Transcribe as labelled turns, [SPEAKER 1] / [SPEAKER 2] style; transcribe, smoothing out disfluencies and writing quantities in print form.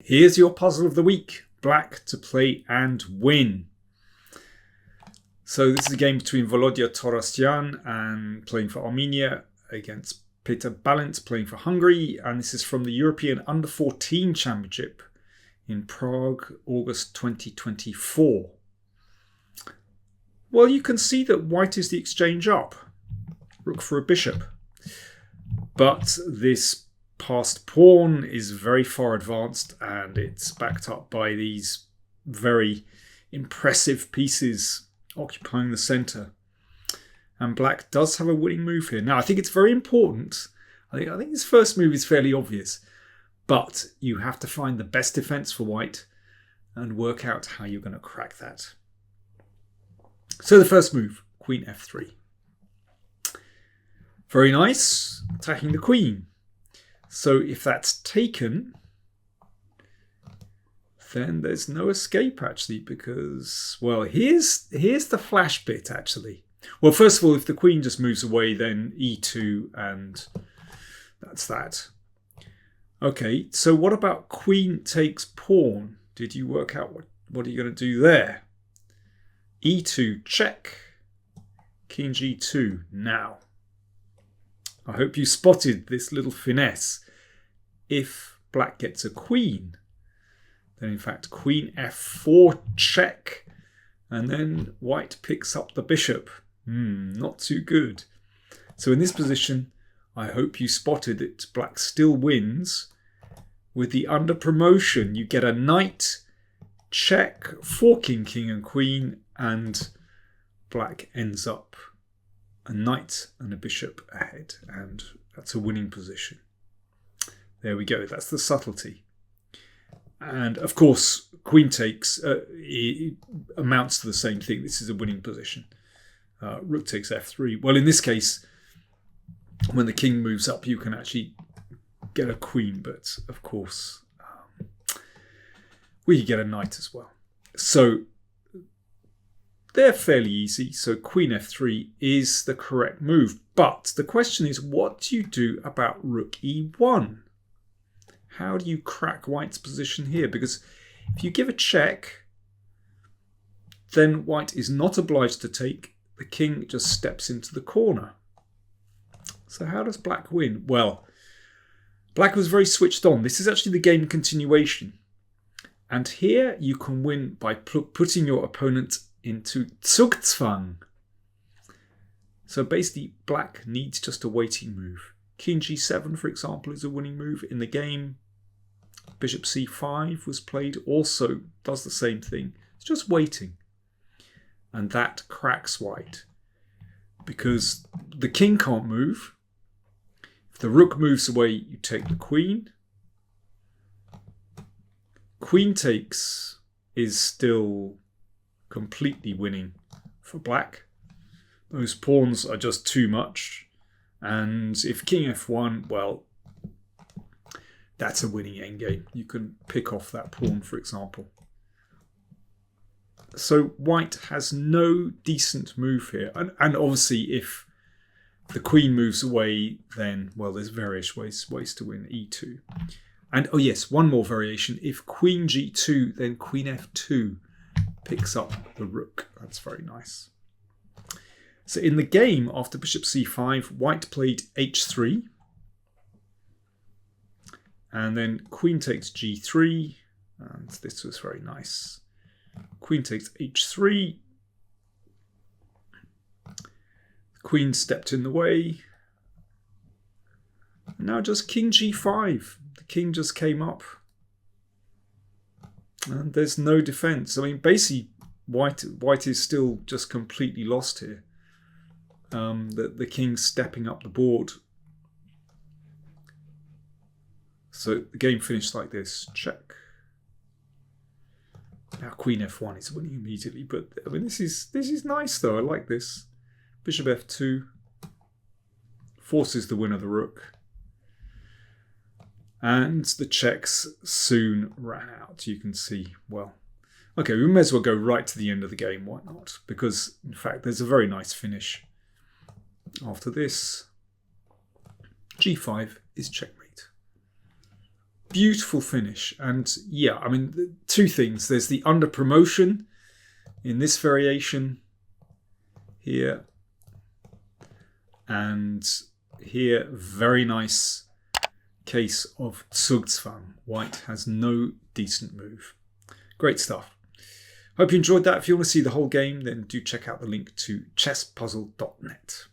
[SPEAKER 1] Here's your puzzle of the week. Black to play and win. So this is a game between Volodya Torosyan and playing for Armenia against Peter Balint playing for Hungary. And this is from the European Under-14 Championship in Prague, August 2024. Well, you can see that white is the exchange up. Rook for a bishop. But this passed pawn is very far advanced and it's backed up by these very impressive pieces occupying the centre. And black does have a winning move here. Now, I think it's very important. I think his first move is fairly obvious. But you have to find the best defence for white and work out how you're going to crack that. So the first move, Queen f3. Very nice, attacking the queen. So if that's taken, then there's no escape actually because, well, here's the flash bit actually. Well, first of all, if the queen just moves away, then e2 and that's that. Okay, so what about queen takes pawn? Did you work out what are you going to do there? e2 check, king g2 now. I hope you spotted this little finesse. If black gets a queen, then in fact queen f4 check, and then white picks up the bishop. Not too good. So in this position, I hope you spotted that black still wins. With the under promotion, you get a knight, check, forking king and queen, and black ends up a knight and a bishop ahead, and that's a winning position. There we go, that's the subtlety. And of course, queen takes it amounts to the same thing. This is a winning position. Rook takes f3. Well, in this case, when the king moves up, you can actually get a queen, but of course, we get a knight as well. So they're fairly easy. So queen f3 is the correct move. But the question is, what do you do about rook e1? How do you crack white's position here? Because if you give a check, then white is not obliged to take. The king just steps into the corner. So how does black win? Well, black was very switched on. This is actually the game continuation. And here you can win by putting your opponent into Zugzwang. So basically, black needs just a waiting move. King g7, for example, is a winning move in the game. Bishop c5 was played, also does the same thing. It's just waiting. And that cracks white. Because the king can't move. If the rook moves away, you take the queen. Queen takes is still completely winning for black. Those pawns are just too much. And if king f1, well, that's a winning endgame. You can pick off that pawn, for example. So white has no decent move here. And obviously, if the queen moves away, then, well, there's various ways to win e2. And, oh yes, one more variation. If queen g2, then queen f2 picks up the rook. That's very nice. So in the game, after bishop c5, white played h3. And then queen takes g3. And this was very nice. Queen takes h3. Queen stepped in the way. Now just king g5. The king just came up. And there's no defense. I mean, basically, white is still just completely lost here. The king's stepping up the board. So the game finished like this. Check. Now queen f1 is winning immediately. But I mean, this is nice though. I like this. Bishop f2 forces the win of the rook. And the checks soon ran out. You can see, well, okay, we may as well go right to the end of the game. Why not? Because, in fact, there's a very nice finish. After this, g5 is checkmate. beautiful finish. And yeah, I mean, two things. There's the under promotion in this variation here. And here, very nice case of Zugzwang. White has no decent move. Great stuff. Hope you enjoyed that. If you want to see the whole game, then do check out the link to chesspuzzle.net.